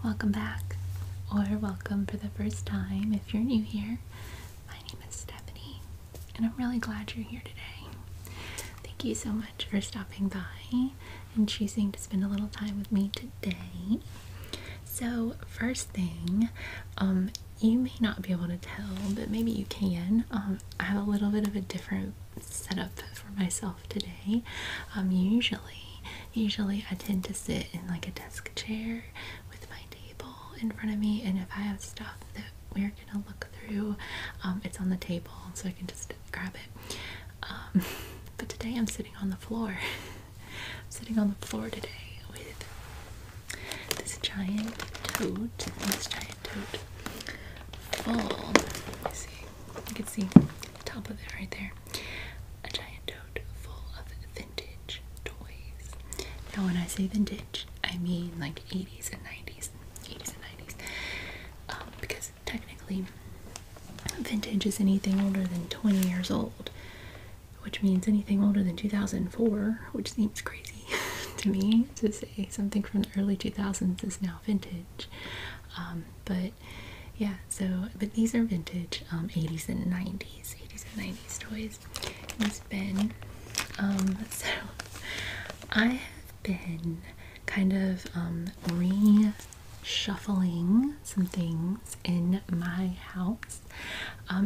welcome back, or welcome for the first time if you're new here. My name is Stephanie, and I'm really glad you're here today. Thank you so much for stopping by and choosing to spend a little time with me today. So, first thing, you may not be able to tell, but maybe you can. I have a little bit of a different setup for myself today. Usually I tend to sit in like a desk chair with my table in front of me, and if I have stuff that we're gonna look through, it's on the table so I can just grab it. But today I'm sitting on the floor. I'm sitting on the floor today with this giant tote full. Let me see. You can see the top of it right there. A giant tote full of vintage toys. Now, when I say vintage, I mean like 80s and 90s. Because technically, vintage is anything older than 20 years old, which means anything older than 2004, which seems crazy to me to say something from the early 2000s is now vintage. But yeah, but these are vintage 80s and 90s toys. This bin, so I have been kind of reshuffling some things in my house.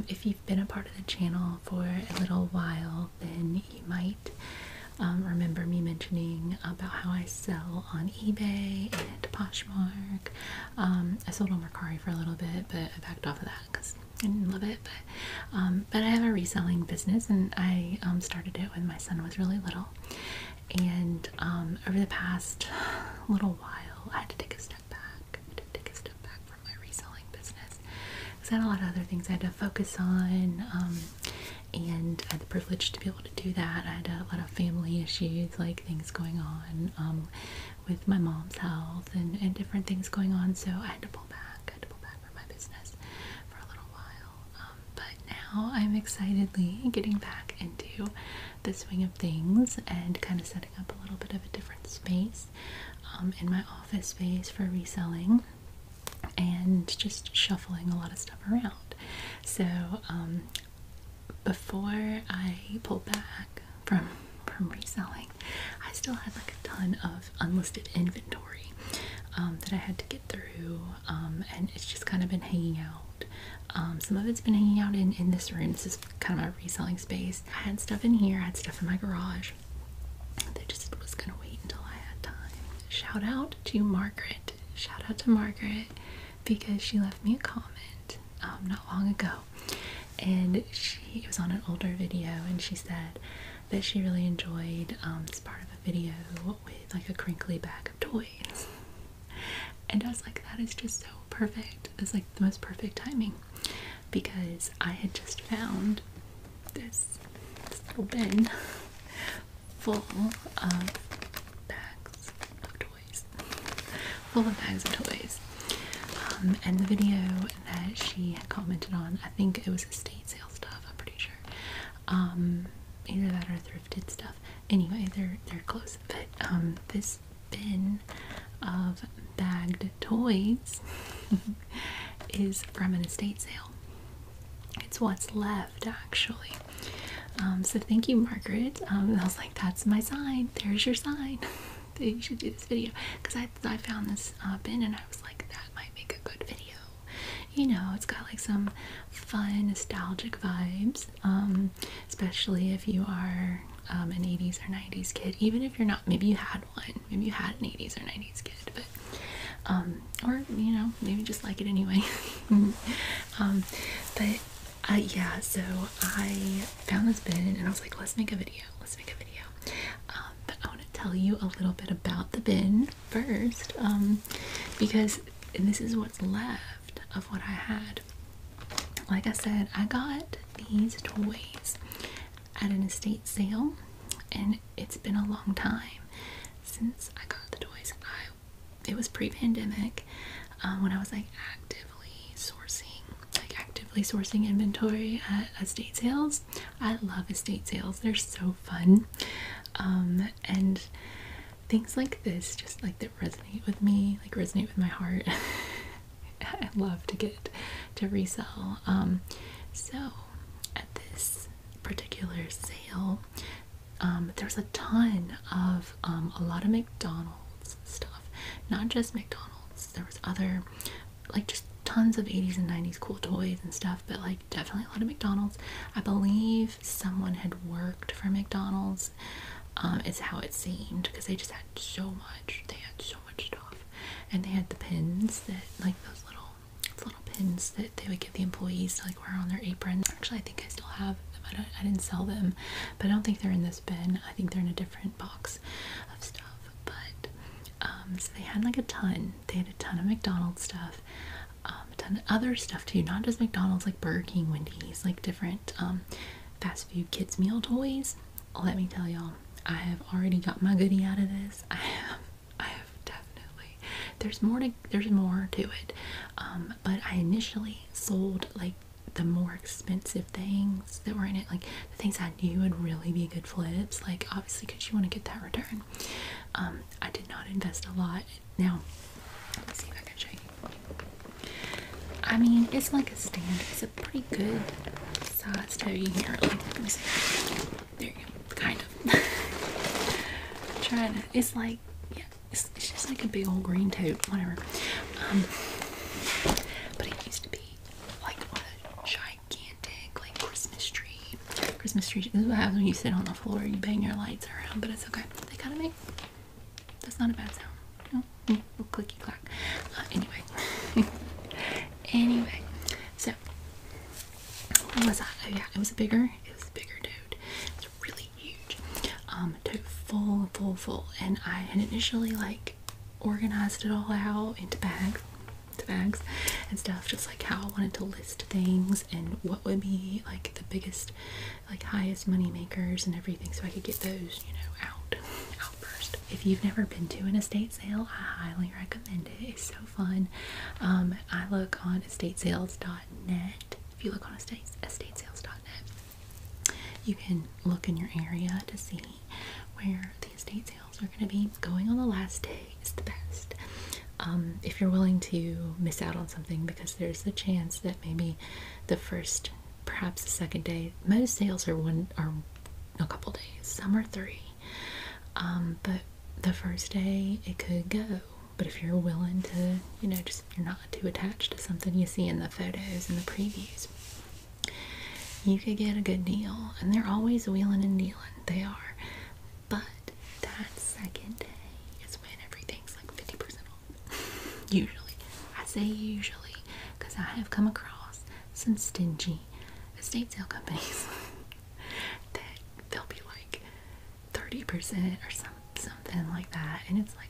If you've been a part of the channel for a little while, then you might remember me mentioning about how I sell on eBay and Poshmark. I sold on Mercari for a little bit, but I backed off of that because I didn't love it. But I have a reselling business, and I started it when my son was really little. And over the past little while, I had to take a step back. From my reselling business because I had a lot of other things I had to focus on. And I had the privilege to be able to do that. I had a lot of family issues, like things going on with my mom's health and different things going on, so I had to pull back. From my business for a little while. But now I'm excitedly getting back into the swing of things and kind of setting up a little bit of a different space in my office space for reselling and just shuffling a lot of stuff around. So before I pulled back from reselling, I still had like a ton of unlisted inventory that I had to get through, and it's just kind of been hanging out. Some of it's been hanging out in this room. This is kind of my reselling space. I had stuff in here, I had stuff in my garage that just was gonna wait until I had time. Shout out to Margaret, because she left me a comment not long ago. And it was on an older video, and she said that she really enjoyed this part of a video with like a crinkly bag of toys. And I was like, that is just so perfect. It's like the most perfect timing, because I had just found this little bin full of bags of toys. And the video that she had commented on, I think it was estate sale stuff, I'm pretty sure. Either that or thrifted stuff. Anyway, they're close. But this bin of bagged toys is from an estate sale. It's what's left, actually. So thank you, Margaret. I was like, that's my sign. There's your sign. That you should do this video, because I found this bin and I was like, that might make a good video. You know, it's got like some fun nostalgic vibes, especially if you are an 80s or 90s kid. Even if you're not, maybe you had one, maybe you had an 80s or 90s kid, but or you know, maybe just like it anyway. Yeah, so I found this bin and I was like, let's make a video. But I want to tell you a little bit about the bin first, because this is what's left of what I had. Like I said, I got these toys at an estate sale, and it's been a long time since I got the toys. It was pre-pandemic, when I was like actively sourcing inventory at estate sales. I love estate sales. They're so fun. And things like this just like that resonate with me, like resonate with my heart. I love to get to resell. So at this particular sale, there's a ton of a lot of McDonald's stuff, not just McDonald's. There was other, like, just tons of 80s and 90s cool toys and stuff, but like definitely a lot of McDonald's. I believe someone had worked for McDonald's. It's how it seemed, because they just had so much. They had so much stuff, and they had the pins that, like, those little pins that they would give the employees to like wear on their apron. Actually, I think I still have them. I didn't sell them, but I don't think they're in this bin. I think they're in a different box of stuff. But so they had like a ton. They had a ton of McDonald's stuff, a ton of other stuff too, not just McDonald's, like Burger King, Wendy's, like different fast food kids meal toys. Let me tell y'all, I have already got my goodie out of this. I have definitely. There's more to it. But I initially sold like the more expensive things that were in it, like the things I knew would really be good flips, like obviously because you want to get that return. I did not invest a lot. Now, let's see if I can show you. I mean, it's like a standard. It's a pretty good size toady here. Like, let me see. There you go. Kind of. Trying to. It's like, yeah. It's just like a big old green tote. Whatever. But it used to be like on a gigantic like Christmas tree. Christmas tree. This is what happens when you sit on the floor. You bang your lights around, but it's okay. They kind of make. That's not a bad sound. No, little clicky clack. Anyway. Anyway, so what was that? Oh yeah, it was a bigger tote. It's really huge. Tote full, and I had initially like organized it all out into bags and stuff, just like how I wanted to list things and what would be like the biggest, like highest money makers and everything, so I could get those, you know, out first. If you've never been to an estate sale, I highly recommend it. It's so fun. I look on estatesales.net. If you look on estatesales.net, you can look in your area to see where the estate sales are going to be. Going on the last day is the best. If you're willing to miss out on something, because there's the chance that maybe the first, perhaps the second day, most sales are a couple days, some are 3, but the first day it could go. But if you're willing to, you know, just you're not too attached to something you see in the photos and the previews, you could get a good deal. And they're always wheeling and dealing. They are. But that second day is when everything's like 50% off. Usually. I say usually, because I have come across some stingy estate sale companies that they'll be like 30% or something like that. And it's like,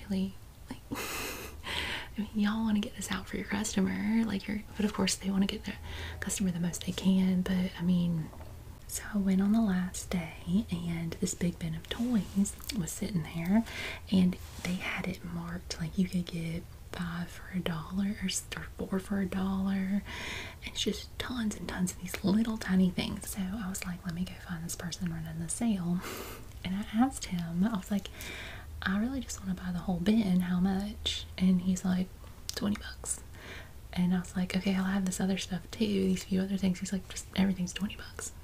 really, like, I mean, y'all want to get this out for your customer, like, but of course they want to get their customer the most they can. But I mean, so I went on the last day, and this big bin of toys was sitting there, and they had it marked like you could get 5 for $1 or 4 for $1, and it's just tons and tons of these little tiny things. So I was like, let me go find this person running the sale, and I asked him, I was like, I really just want to buy the whole bin, how much? And he's like, $20. And I was like, okay, I'll have this other stuff too, these few other things. He's like, just everything's $20.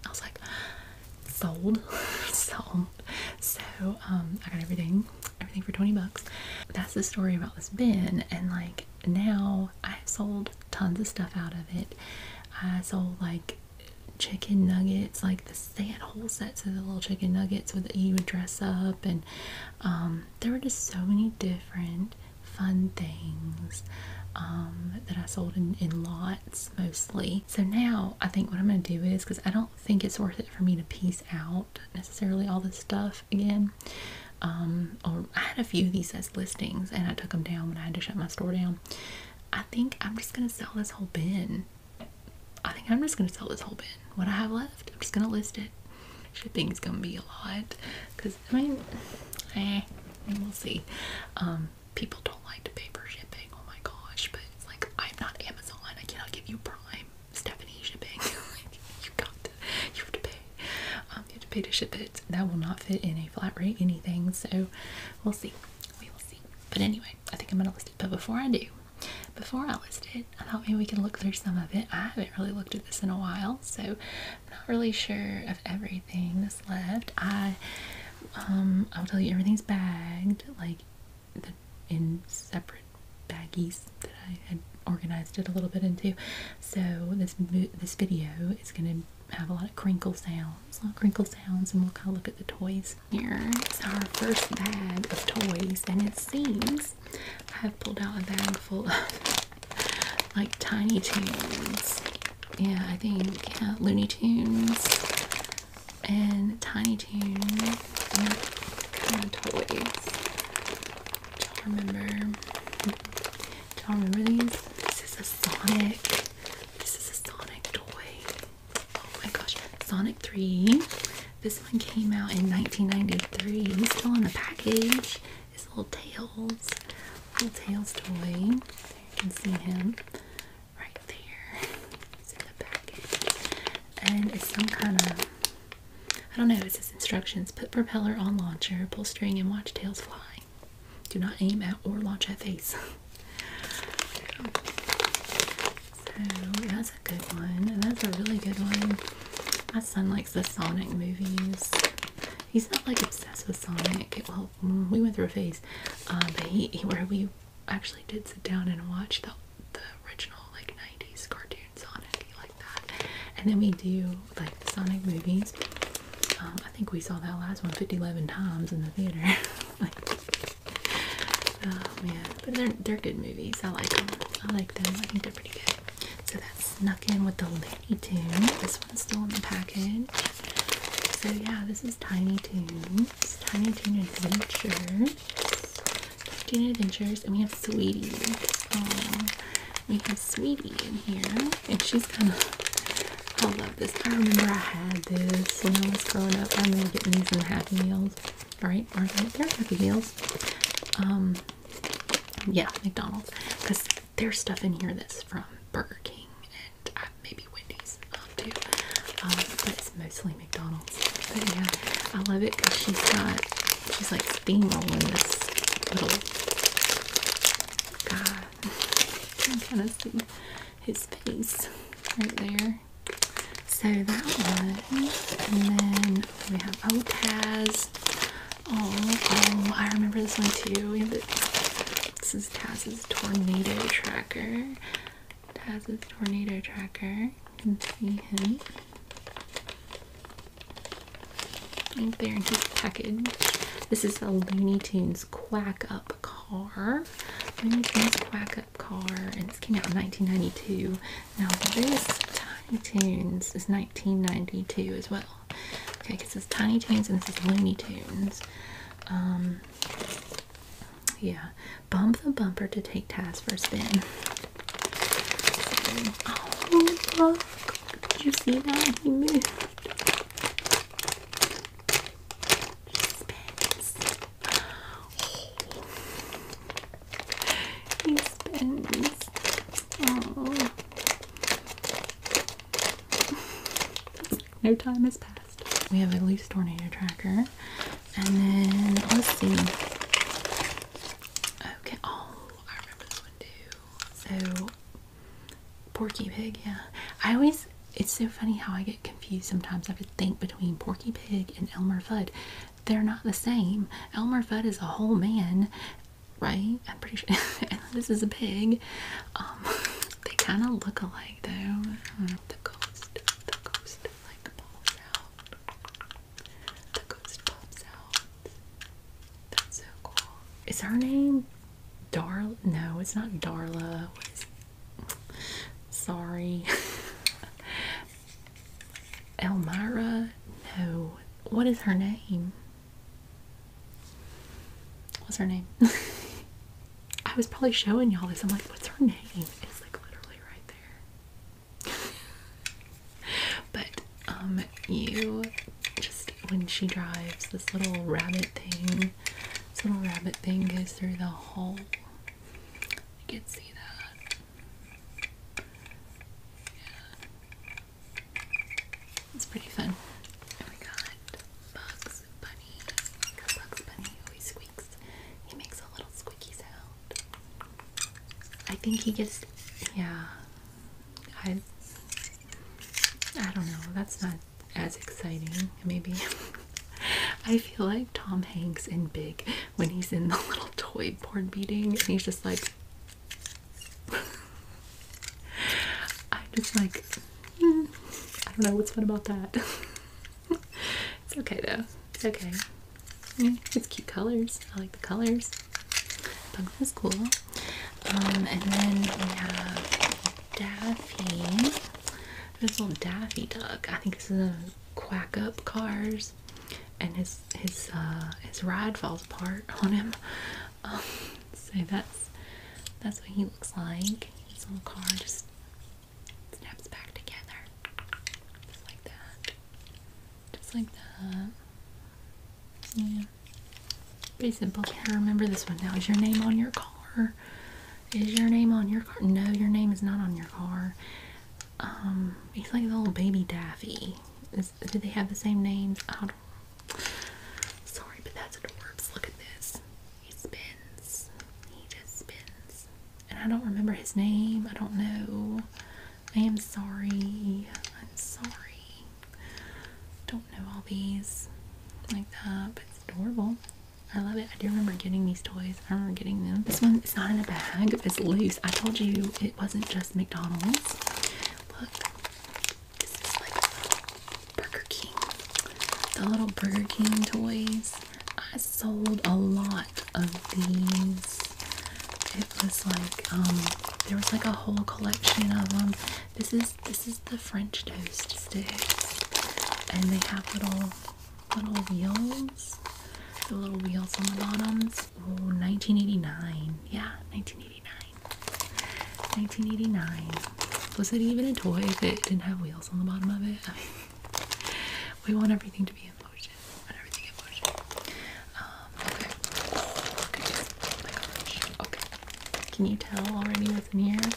I was like, sold. Sold. So I got everything for $20. That's the story about this bin. And like, now I sold tons of stuff out of it. I sold like chicken nuggets, like this, they had whole sets of the little chicken nuggets that you would dress up, and there were just so many different fun things that I sold in lots mostly. So now I think what I'm going to do is, because I don't think it's worth it for me to piece out necessarily all this stuff again, or I had a few of these as listings and I took them down when I had to shut my store down. I think I'm just going to sell this whole bin. What I have left, I'm just gonna list it. Shipping is gonna be a lot, because I mean, we'll see. People don't like to pay for shipping. Oh my gosh! But it's like, I'm not Amazon. I cannot give you Prime Stephanie shipping. Like, you have to pay. You have to pay to ship it. That will not fit in a flat rate anything, so we'll see. We will see. But anyway, I think I'm gonna list it. But before I do, before I list it, I thought maybe we could look through some of it. I haven't really looked at this in a while, so I'm not really sure of everything that's left. I'll tell you, everything's bagged, like in separate baggies that I had organized it a little bit into. So this video is gonna have a lot of crinkle sounds, and we'll kind of look at the toys. Here is our first bag of toys, and it seems I have pulled out a bag full of like Tiny Toons. Yeah, I think Looney Tunes and Tiny Toons and kind of toys. Do y'all remember these? This is a Sonic toy. Oh my gosh, Sonic 3. This one came out in 1993. He's still in the package. His little Tails toy. There you can see him right there. It's in the package. And it's some kind of, I don't know, it says instructions. Put propeller on launcher, pull string, and watch tails fly. Do not aim at or launch at face. So that's a good one, and that's a really good one. My son likes the Sonic movies. He's not like obsessed with Sonic. Well, we went through a phase, but where we actually did sit down and watch the original like 90s cartoon Sonic. He liked that, and then we do like the Sonic movies. I think we saw that last one 11 times in the theater. Oh man, but they're good movies. I like them. I think they're pretty good. So that's snuck in with the Looney Tunes. This one's still in the package. So yeah, this is Tiny Toons. Tiny Toon Adventures. Tiny Toon Adventures, and we have Sweetie. Oh, we have Sweetie in here, and she's kind of. I love this. I remember I had this when I was growing up. I remember getting these in the Happy Meals. Right? Or they're Happy Meals. Yeah, McDonald's, because there's stuff in here that's from Burger King and maybe Wendy's too, but it's mostly McDonald's. But yeah, I love it because she's like steamrolling this little guy. You can kind of see his face right there. So that one, and then we have Taz. Oh, I remember this one too. We have this is Taz's tornado tracker. You can see him right there in his package. This is a Looney Tunes Quack Up car. And this came out in 1992. Now this Tiny Toons is 1992 as well. Okay, because it's Tiny Toons and this is Looney Tunes. Yeah, bump the bumper to take Taz for a spin. So, oh look! Did you see that? He moved. He spins. Oh. No time has passed. We have a loose tornado tracker, and then let's see. Okay, oh, I remember this one too. So, Porky Pig, yeah. It's so funny how I get confused sometimes. I have to think between Porky Pig and Elmer Fudd. They're not the same. Elmer Fudd is a whole man, right? I'm pretty sure. And this is a pig. They kind of look alike though. The ghost like pops out. The ghost pops out. That's so cool. Is her name Darla? No, it's not Darla. What is it? Sorry. Elmira? No. What is her name? What's her name? I was probably showing y'all this. I'm like, what's her name? It's like literally right there. But you just, when she drives this little rabbit thing goes through the hole. You can see that. Yeah. It's pretty fun. Oh my god. think he gets, yeah, I don't know, that's not as exciting, maybe. I feel like Tom Hanks in Big when he's in the little toy board meeting and he's just like, I'm just like, I don't know what's fun about that. It's okay though, it's okay. Yeah, it's cute colors, I like the colors. Bugs is cool. And then we have Daffy. This little Daffy duck. I think this is a quack up cars, and his ride falls apart on him. So that's what he looks like. His little car just snaps back together, just like that, just like that. Yeah, pretty simple. I remember this one now. Is your name on your car? Is your name on your car? No, your name is not on your car. He's like the little baby Daffy. Do they have the same names? I don't know. Sorry, but that's adorbs. Look at this. He spins. He just spins. And I don't remember his name. I don't know. I am sorry. I'm sorry. Don't know all these like that, but it's adorable. I love it. I do remember getting these toys. I remember getting them. This one is not in a bag. It's loose. I told you it wasn't just McDonald's. Look. This is like Burger King. The little Burger King toys. I sold a lot of these. It was like, there was like a whole collection of them. This is the French toast sticks. And they have little wheels. The little wheels on the bottoms. Oh, 1989. Yeah, 1989. 1989. Was it even a toy if it didn't have wheels on the bottom of it? I mean, we want everything to be in motion. We want everything in motion. Okay. Look at this. Oh my gosh. Okay. Can you tell already what's in here?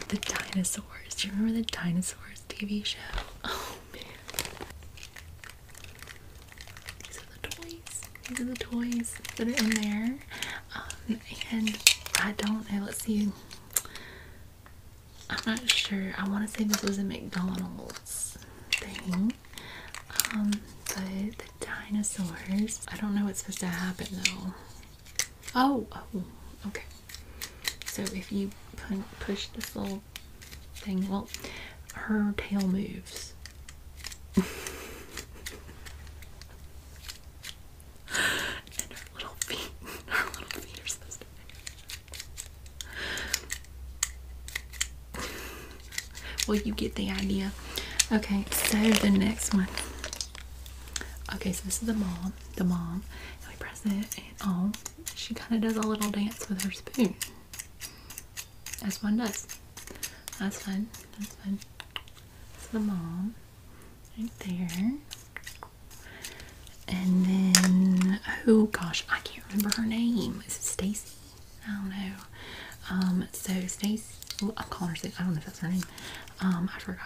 The dinosaurs. Do you remember the Dinosaurs TV show? Oh man. These are the toys that are in there. And I don't know, let's see. I'm not sure. I want to say this was a McDonald's thing. But the dinosaurs, I don't know what's supposed to happen though. Oh, okay. So if you push this little thing, well, her tail moves. Well, you get the idea. Okay, so the next one. Okay, so this is the mom. And we press it, and oh, she kind of does a little dance with her spoon. As one does. That's fun. That's fun. That's the mom. Right there. And then, oh gosh, I can't remember her name. Is it Stacy? I don't know. So Stacy, well, I'm calling her Stacy. I don't know if that's her name. I forgot.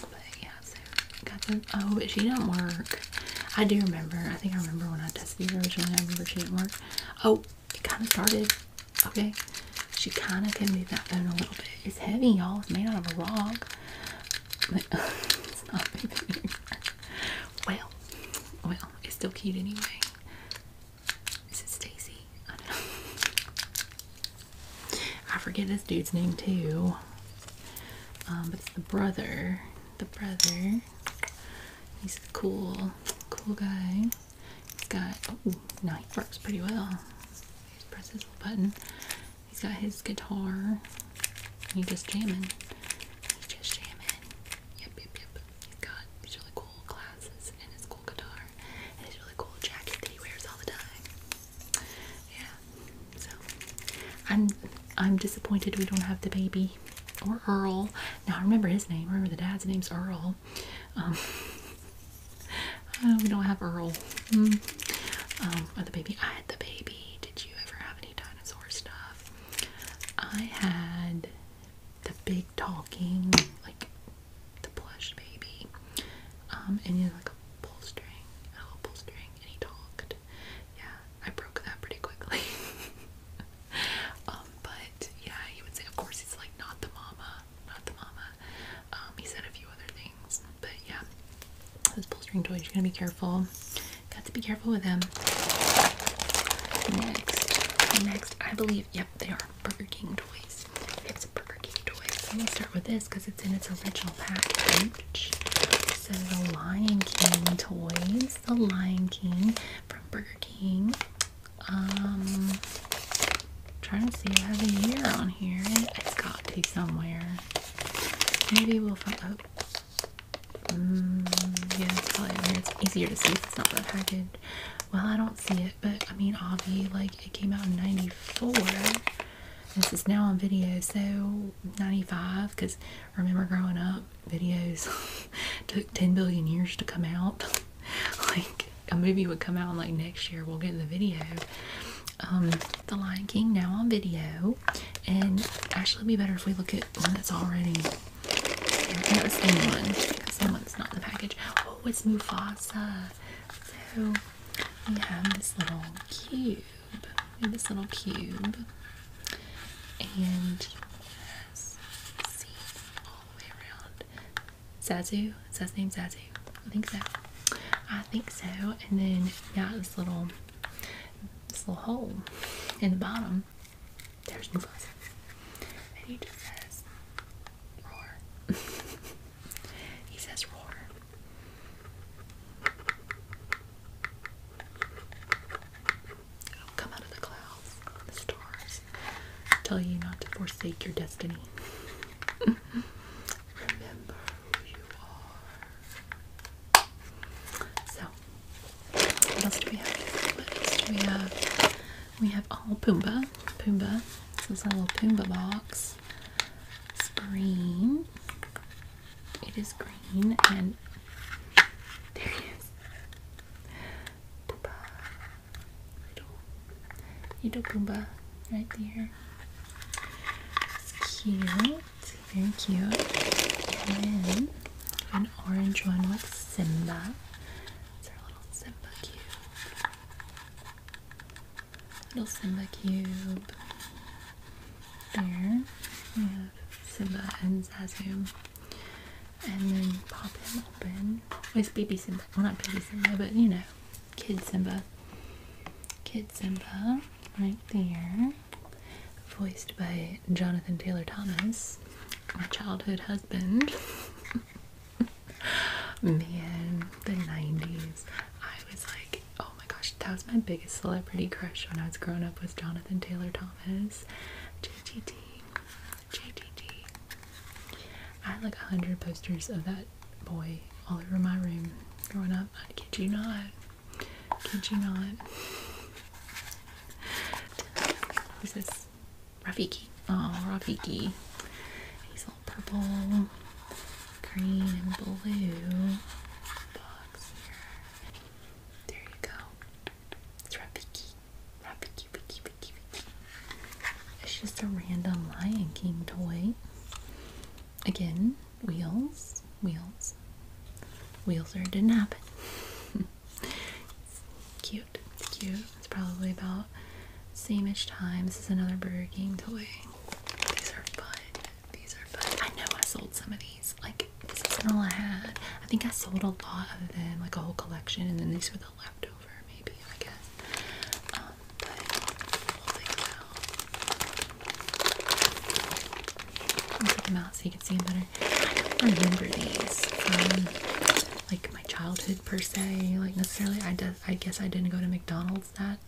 But yeah, so got the, oh, but she didn't work. I do remember. I think I remember when I tested it originally. I remember she didn't work. Oh, it kind of started. Okay. She kind of can move that phone a little bit. It's heavy, y'all. It's made out of a rock. But it's not moving anymore. Well, it's still cute anyway. Is it Stacy? I don't know. I forget this dude's name too. But it's the brother. He's a cool guy. He's got, oh, no, he works pretty well. He just presses this little button. He's got his guitar. He's just jamming. Yep. He's got these really cool glasses and his cool guitar and his really cool jacket that he wears all the time. Yeah. So I'm disappointed we don't have the baby or Earl. Now I remember his name. I remember the dad's name's Earl. We don't have Earl. Or the baby. I had the baby. Did you ever have any dinosaur stuff? I had the big talking, like the plush baby. And he had like a little pull string, and he talked. Yeah, I broke that pretty quickly. But You gotta be careful. Got to be careful with them. Next, I believe, yep, they are Burger King toys. It's Burger King toys. I'm gonna start with this because it's in its original package. So the Lion King toys. The Lion King from Burger King. Trying to see if it has a year on here. It's got to somewhere. Maybe we'll find. Oh. Yeah, it's probably on here. It's easier to see if it's not that package. Well, I don't see it, but I mean, obviously, like, it came out in 94. This is now on video, so 95, because remember growing up, videos took 10 billion years to come out. Like, a movie would come out like next year, we'll get the video. The Lion King now on video, and actually it'd be better if we look at one that's already, not the same one, the same one that's not in the package. Oh, it's Mufasa. So we have this little cube, and let's see, all the way around. Zazu, is that his name? Zazu? I think so. And then you got this little hole in the bottom. There's Mufasa, and he just says roar. He says roar. Come out of the clouds, the stars tell you not to forsake your destiny. Remember who you are. So, what else do we have? We have Pumbaa. This is a little Pumbaa box. It's green. It is green, and there it is. Pumbaa. Little Pumbaa right there. It's cute. It's very cute. And then an orange one with Simba. It's our little Simba cube. Little Simba cube. There. We have Simba and Zazu. And then pop him open. It's baby Simba. Well, not baby Simba, but you know, kid Simba. Kid Simba. Right there. Voiced by Jonathan Taylor Thomas, my childhood husband. Man, the 90s. I was like, oh my gosh, that was my biggest celebrity crush when I was growing up, was Jonathan Taylor Thomas. JTT. I had like 100 posters of that boy all over my room growing up. I kid you not. Who's this? Rafiki. Oh, Rafiki. He's all purple, green, and blue. Box here. There you go. It's Rafiki. Rafiki. It's just a random Lion King toy. Again, wheels, or it didn't happen. It's cute. It's probably about same-ish time. This is another Burger King toy. These are fun. I know I sold some of these. Like, this isn't all I had. I think I sold a lot of them, like a whole collection, and then these were the leftover, maybe, I guess. But we'll take them out. I'll take them out so you can see them better. I don't remember these from, like, my childhood, per se. Like, necessarily, I guess I didn't go to McDonald's that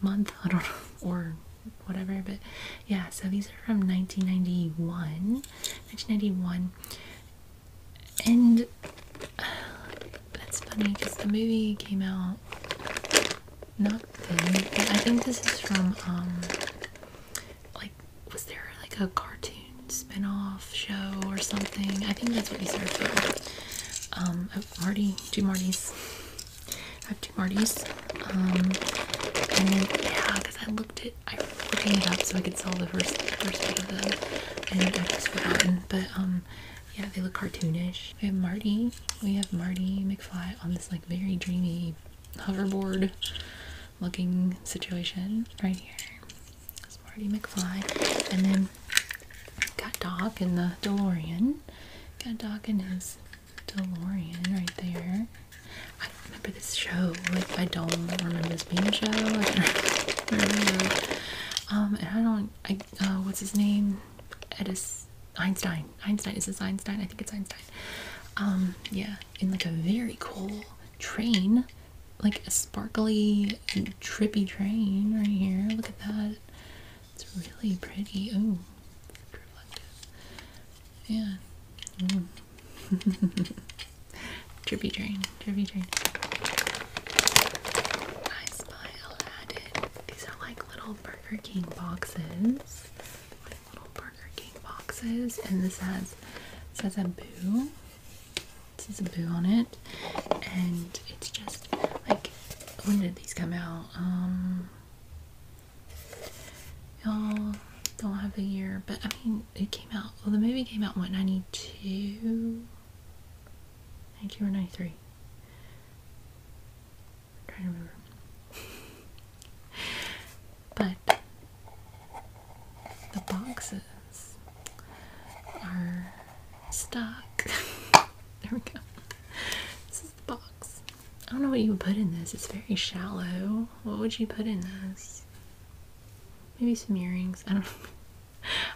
month, I don't know, or whatever, but yeah, so these are from 1991, and that's funny because the movie came out not then, but I think this is from, like, was there like a cartoon spin-off show or something? I think that's what these are from. Two Martys. I have two Martys. And then, yeah, because I looked it up so I could sell the first bit of them, and I've just forgotten, but, yeah, they look cartoonish. We have Marty McFly on this, like, very dreamy hoverboard looking situation right here. That's Marty McFly, and then got Doc in the DeLorean. Got Doc in his DeLorean right there. I don't remember this show. Like, I don't remember this being a show. I don't remember. And what's his name? Einstein. Is this Einstein? I think it's Einstein. Yeah, in like a very cool train, like a sparkly, trippy train right here. Look at that. It's really pretty. Oh, reflective. Yeah. Trippy train. I spy Aladdin. These are like little Burger King boxes. And this says a boo. This is a boo on it, and it's just like, when did these come out? Y'all don't have the year, but I mean, it came out. Well, the movie came out in what, 92 or 93? I'm trying to remember. But the boxes are stuck. There we go. This is the box. I don't know what you would put in this. It's very shallow. What would you put in this? Maybe some earrings.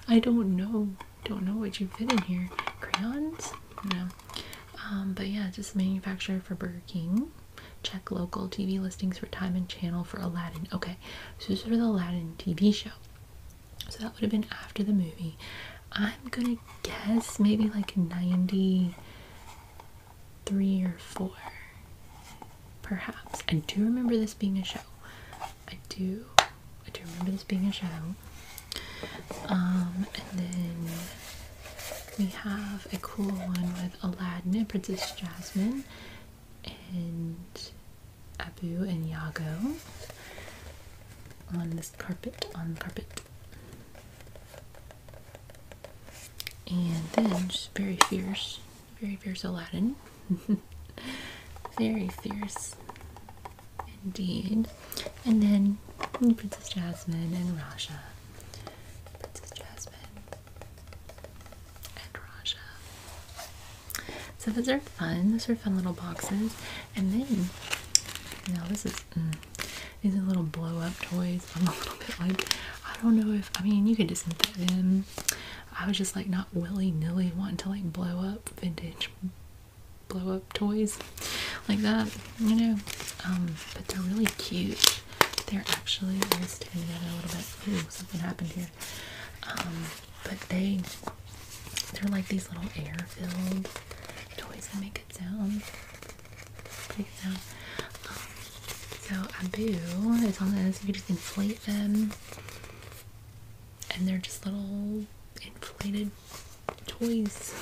I don't know. Don't know what you put in here. Crayons? No. But yeah, just manufactured for Burger King. Check local TV listings for time and channel for Aladdin. Okay, so this is for the Aladdin TV show. So that would have been after the movie. I'm gonna guess maybe like 93 or 4, perhaps. I do remember this being a show. I do remember this being a show. And then we have a cool one with Aladdin and Princess Jasmine and Abu and Iago on this carpet. And then just very fierce Aladdin. Very fierce indeed. And then Princess Jasmine and Raja. Princess Jasmine and Raja. So those are fun. Those are fun little boxes. And then, now this is, these are little blow up toys. I'm a little bit like, I don't know if, I mean, you could disinfect them. I was just like not willy-nilly wanting to like blow up vintage blow up toys like that, you know. But they're really cute. They're actually, let's stand together a little bit. Ooh, something happened here. But they're like these little air-filled toys that make good sound. Pretty good sound. So Abu is on this. You can just inflate them, and they're just little inflated toys.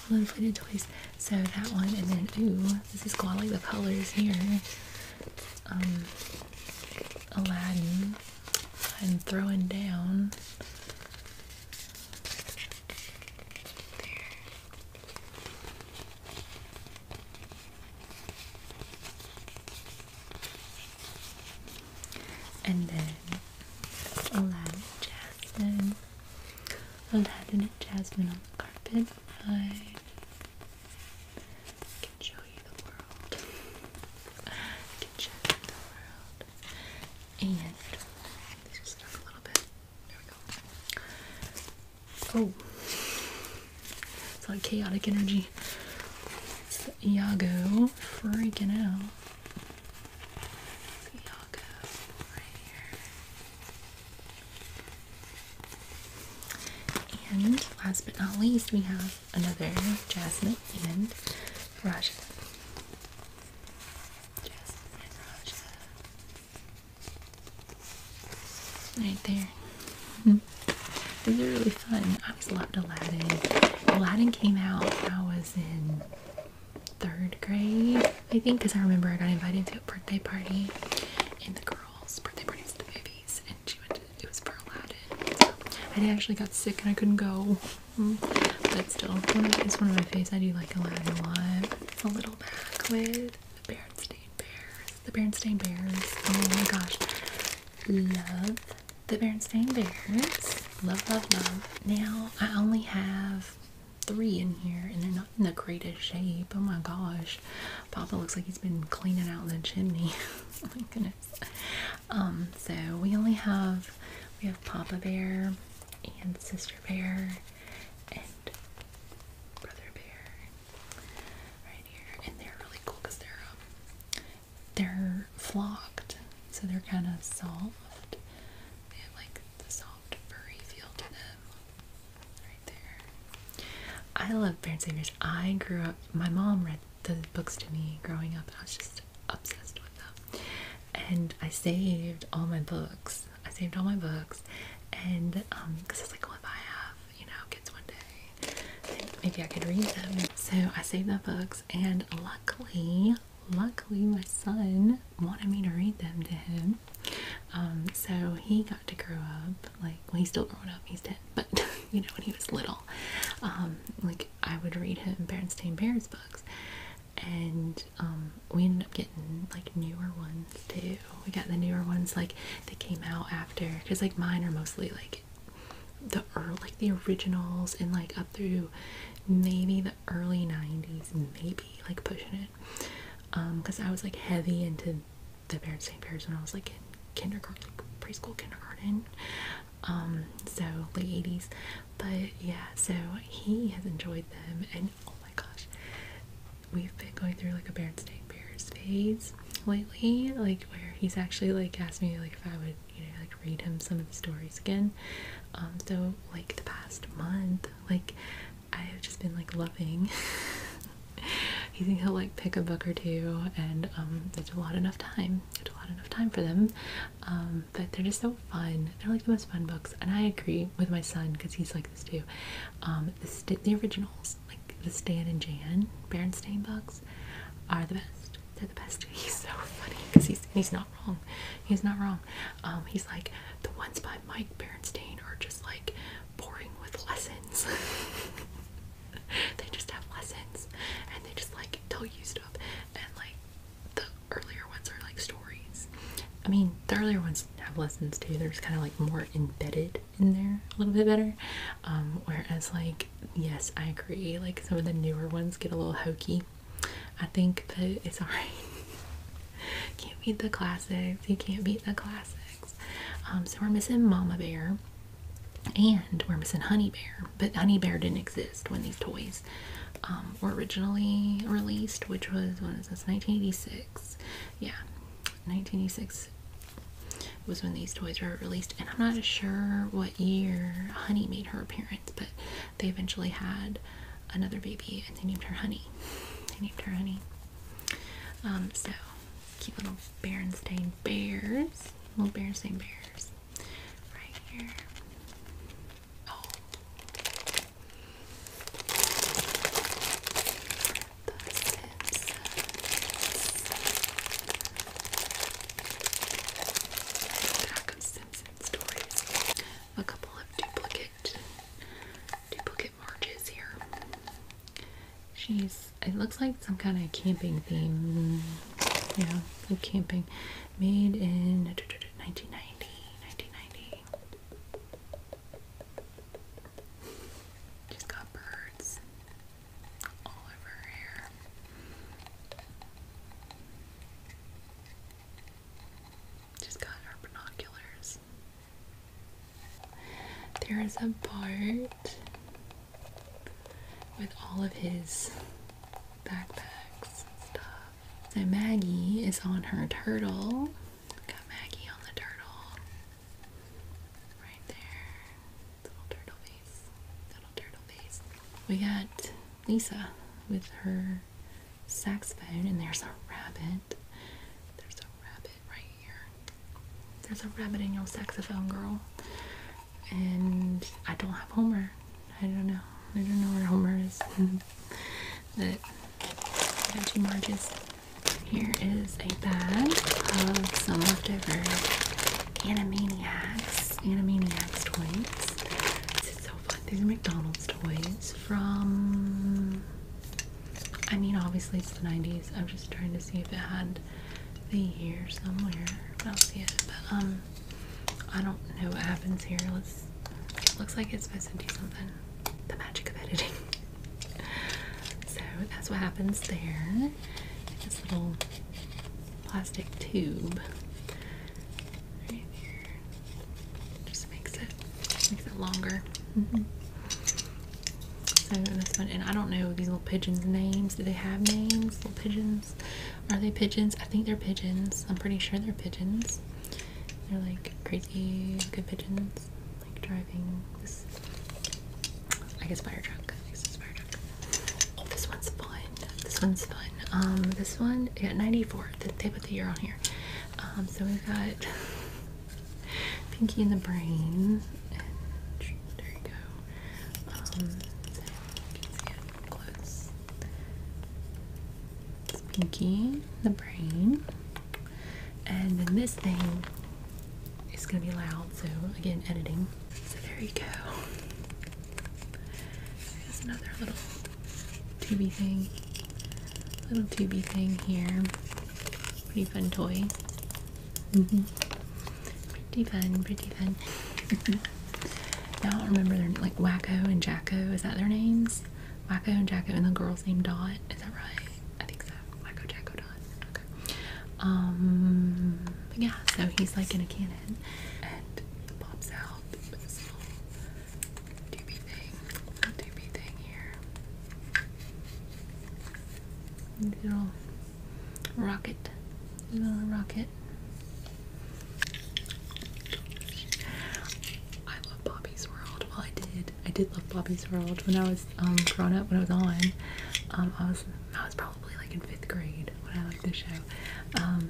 Little inflated toys. So that one, and then ooh, this is cool. I like the colors here. Aladdin. I'm throwing down. There. And then Aladdin and Jasmine on the carpet. I can show you the world. And this is stuck a little bit. There we go. Oh, it's like chaotic energy. It's Iago freaking out. And last but not least, we have another Jasmine and Raja. Jasmine and Raja. Right there. These are really fun. I always loved Aladdin. Aladdin came out when I was in 3rd grade, I think, because I remember I got invited to a birthday party, and the girls' birthday party was the movies, and she went to, it was for Aladdin. So I actually got sick and I couldn't go, but still, it's one of my faves. I do like Aladdin a lot. It's a little back with the Berenstain Bears. The Berenstain Bears. Oh my gosh, love the Berenstain Bears. Love, love, love. Now I only have 3 in here, and they're not in the greatest shape. Oh my gosh. Papa looks like he's been cleaning out the chimney. Oh my goodness. So we have Papa Bear and Sister Bear and Brother Bear right here, and they're really cool because they're flocked, so they're kind of soft. They have like the soft furry feel to them right there. I love Bear and Saviors. I grew up, my mom read the books to me growing up. I was just obsessed with them, and I saved all my books. And because I was like, well, if I have, you know, kids one day, then maybe I could read them. So I saved the books, and luckily my son wanted me to read them to him. So he got to grow up, like, well, he's still growing up, he's 10, but you know, when he was little, like, I would read him Berenstain Bears books, and we ended up getting like newer ones too. We got the newer ones, like, they came out after, because like mine are mostly like the originals, and like up through maybe the early 90s, maybe like pushing it, because I was like heavy into the Berenstain Bears when I was like in kindergarten, like preschool, kindergarten, so late 80s. But yeah, so he has enjoyed them, and oh my gosh, we've been going through like a Berenstain Bears phase lately, like where he's actually like asked me like if I would, you know, like read him some of the stories again. So like the past month, like I have just been like loving he'll like pick a book or two, and there's a lot enough time for them, but they're just so fun. They're like the most fun books, and I agree with my son because he's like this too. The originals, like the Stan and Jan Berenstain books, are the best. They're the best. He's so funny because he's not wrong. He's not wrong. He's like, the ones by Mike Berenstain are just like boring with lessons. They just have lessons, and they just like tell you stuff, and like the earlier ones are like stories. I mean, the earlier ones have lessons too. They're just kind of like more embedded in there a little bit better. Whereas like, yes, I agree, like some of the newer ones get a little hokey, I think, but it's alright. Can't beat the classics. You can't beat the classics. So we're missing Mama Bear, and we're missing Honey Bear, but Honey Bear didn't exist when these toys were originally released, which was, when is this, 1986? Yeah, 1986 was when these toys were released, and I'm not sure what year Honey made her appearance, but they eventually had another baby, and they named her Honey. So cute little Berenstain Bears, right here. Oh, the Simpsons. Pack of Simpson stories. A couple of duplicate Marges here. It looks like some kind of camping theme. Yeah, like camping. Made in 1990. She's got birds all over her hair. She's got her binoculars. There is a part with all of his backpacks and stuff. So Maggie is on her turtle. Got Maggie on the turtle. Right there. Little turtle face. We got Lisa with her saxophone, and there's a rabbit. Right here. There's a rabbit in your saxophone, girl. And I don't have Homer. I don't know where Homer is. But I got 2 Marges. Here is a bag of some leftover Animaniacs toys. This is so fun. These are McDonald's toys from, I mean, obviously it's the 90s. I'm just trying to see if it had the year somewhere. I don't see it, but I don't know what happens here. Looks like it's supposed to do something. The magic of editing. that's what happens there. This little plastic tube right there just makes it longer. So this one, and I don't know these little pigeons' names. Do they have names? Little pigeons? Are they pigeons? I think they're pigeons. I'm pretty sure they're pigeons. They're like crazy good pigeons, like driving this, I guess, fire truck. Oh, this one's fun. This one's fun. This one, yeah, 94. They put the year on here. So we've got Pinky and the Brain. And there you go. So you can see it close. It's Pinky, the Brain. And then this thing is going to be loud. So again, editing. So there you go. There's another little tubey thing. Little tubey thing here. Pretty fun toy. Pretty fun. Now I don't remember their, like, Wacko and Jacko. Is that their names? Wacko and Jacko, and the girl's name Dot. Is that right? I think so. Wacko, Jacko, Dot. Okay. But yeah, so he's like in a cannon and he pops out with this little tubey thing here. Little rocket. I love Bobby's World. Well, I did love Bobby's World when I was growing up. When I was on, I was probably like in 5th grade when I liked the show.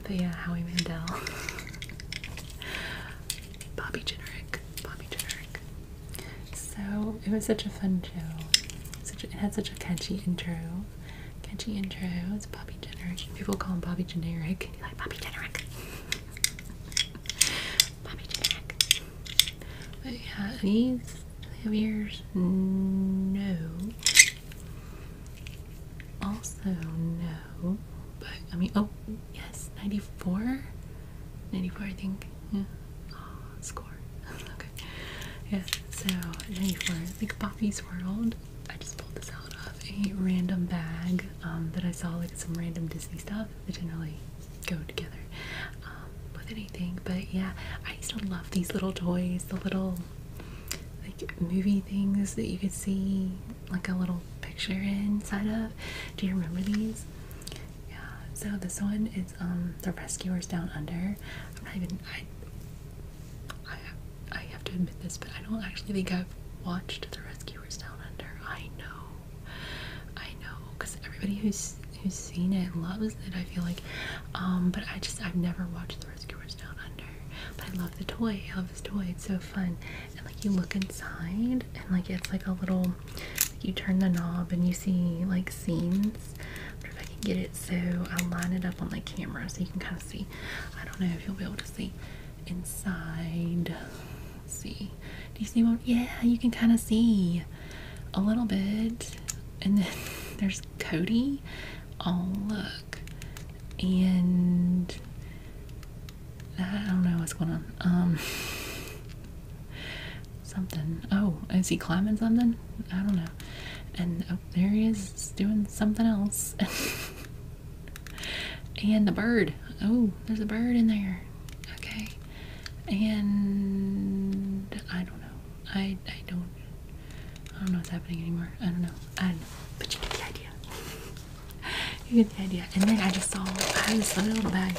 But yeah, Howie Mandel, Bobby Jenrick. So it was such a fun show. It had such a catchy intro. It's Bobby Jenrick. People call him Bobby Generic. You like Bobby Generic? Bobby Generic. But yeah, these, do they have ears? No. Also no. But I mean, oh yes, 94. 94, I think. Yeah. Oh, score. Okay. Yeah. So 94. I think Bobby's World. I just pulled this out of a random bag that I saw, like some random Disney stuff that didn't really go together with anything. But yeah, I used to love these little toys, the little like movie things that you could see like a little picture inside of. Do you remember these? Yeah. So this one is The Rescuers Down Under. I'm not even, I have to admit this, but I don't actually think I've watched The Rescuers Down Under. I know, because everybody who's seen it loves it, I feel like, but I've never watched The Rescuers Down Under, but I love the toy. I love this toy. It's so fun. And like you look inside and like it's like a little, like you turn the knob and you see like scenes. I wonder if I can get it so I'll line it up on the camera so you can kind of see. I don't know if you'll be able to see inside. Let's see. Do you see what? Yeah, you can kind of see a little bit. And then there's Cody. Oh, look. And I don't know what's going on. Something. Oh, is he climbing something? I don't know. And oh, there he is doing something else. And the bird. Oh, there's a bird in there. Okay. And I don't know. I don't know what's happening anymore. I don't know. But you get the idea. You get the idea. And then I have this other little bag,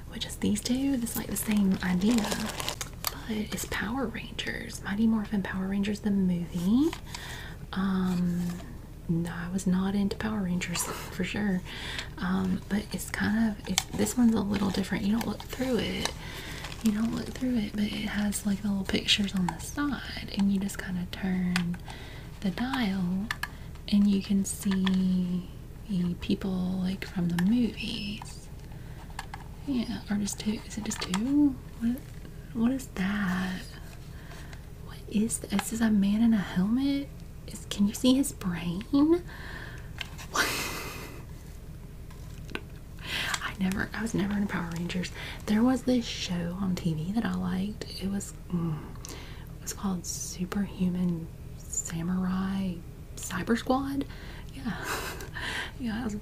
which is these two. It's like the same idea, but it's Power Rangers. Mighty Morphin Power Rangers, the movie. No, I was not into Power Rangers for sure. But this one's a little different. You don't look through it. But it has like the little pictures on the side, and you just kind of turn the dial, and you can see the people like from the movies. Yeah, or just two. Is it just two? What is that? What is that? It says a man in a helmet. Can you see his brain? I was never into Power Rangers. There was this show on TV that I liked. It was called Superhuman Samurai Cyber Squad. Yeah. Yeah, I was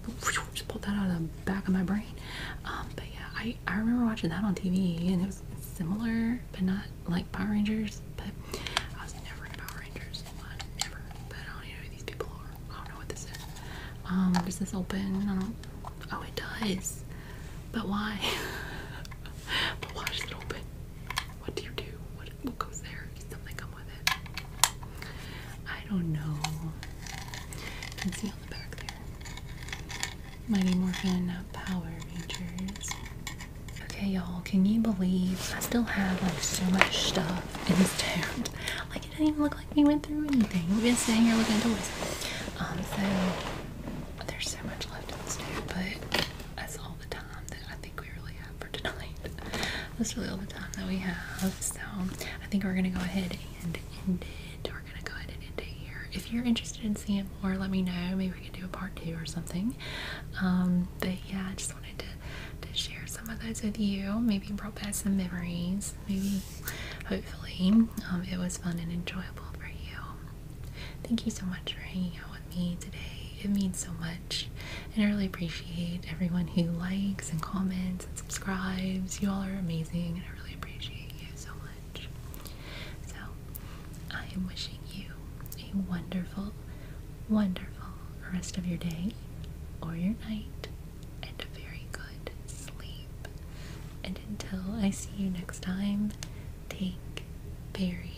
just pulled that out of the back of my brain. But yeah, I remember watching that on TV, and it was similar, but not like Power Rangers. But I was never into Power Rangers. Never. But I don't even know who these people are. I don't know what this is. Does this open? I don't. Oh, it does. But why? But why does it open? What do you do? What goes there? Does something come with it? I don't know. You can see on the back there. Mighty Morphin Power Rangers. Okay, y'all, can you believe I still have like so much stuff in this tent? Like, it doesn't even look like we went through anything. We've been sitting here looking at toys. So there's so much left in this tent, but that's all the time that I think we really have for tonight. That's really all the time that we have. So I think we're gonna go ahead and end it. We're gonna go ahead and end it here. If you're interested in seeing more, let me know. Maybe we can do a part 2 or something. But yeah, I just wanted to share some of those with you. Maybe brought back some memories. Maybe, hopefully, it was fun and enjoyable for you. Thank you so much for hanging out with me today. It means so much, and I really appreciate everyone who likes and comments and subscribes. You all are amazing, and I really appreciate you so much. So I am wishing you a wonderful, wonderful rest of your day or your night, and a very good sleep. And until I see you next time, take very